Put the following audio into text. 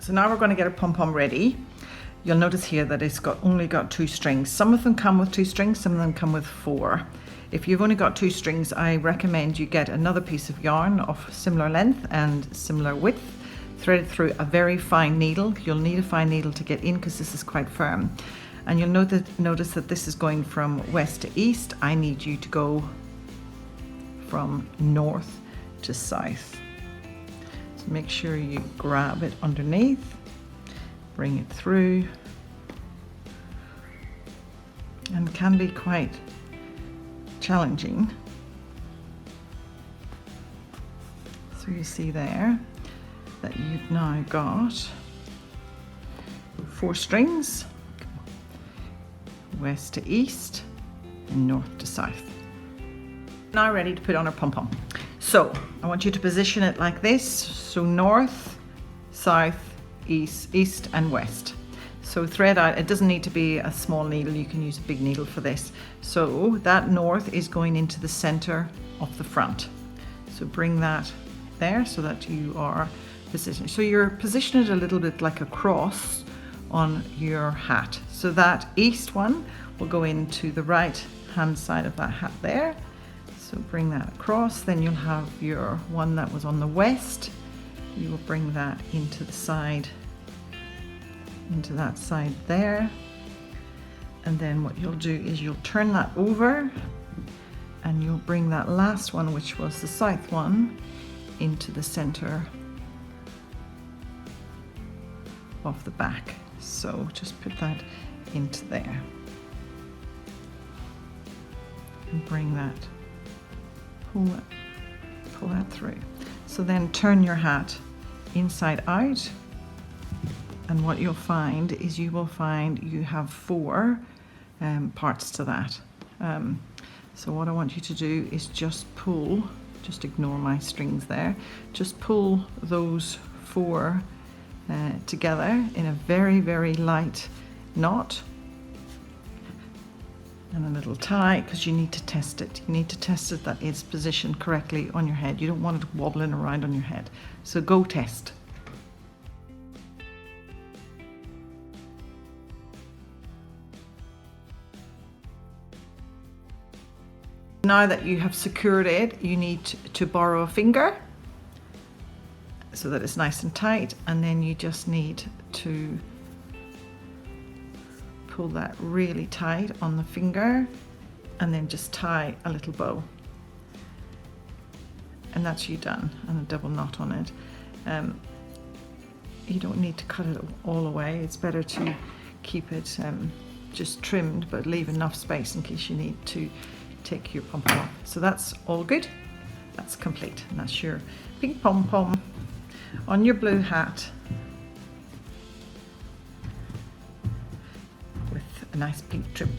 So now we're going to get a pom-pom ready. You'll notice here that it's only got 2 strings. Some of them come with 2 strings, some of them come with 4. If you've only got 2 strings, I recommend you get another piece of yarn of similar length and similar width, thread it through a very fine needle. You'll need a fine needle to get in because this is quite firm. And you'll notice that this is going from west to east. I need you to go from north to south. So make sure you grab it underneath, bring it through, and can be quite challenging. So you see there that you've now got 4 strings, west to east and north to south. Now ready to put on our pom-pom. So I want you to position it like this. So north, south, east and west. So thread out, it doesn't need to be a small needle, you can use a big needle for this. So that north is going into the center of the front. So bring that there so that you are positioned. So you're positioned a little bit like a cross on your hat. So that east one will go into the right hand side of that hat there. So bring that across, then you'll have your one that was on the west. You will bring that into the side, into that side there. And then what you'll do is you'll turn that over and you'll bring that last one, which was the south one, into the center of the back. So just put that into there and bring that, pull that through. So then turn your hat inside out, and what you'll find is you have 4 parts to that. So what I want you to do is just pull, just ignore my strings there, just pull those 4 together in a very, very light knot and a little tie, because you need to test it. You need to test it that it's positioned correctly on your head. You don't want it wobbling around on your head. So go test. Now that you have secured it, you need to borrow a finger so that it's nice and tight, and then you just need to pull that really tight on the finger and then just tie a little bow, and that's you done, and a double knot on it. You don't need to cut it all away. It's better to keep it just trimmed, but leave enough space in case you need to take your pom-pom off. So that's all good. That's complete, and that's your pink pom-pom on your blue hat with a nice pink trim.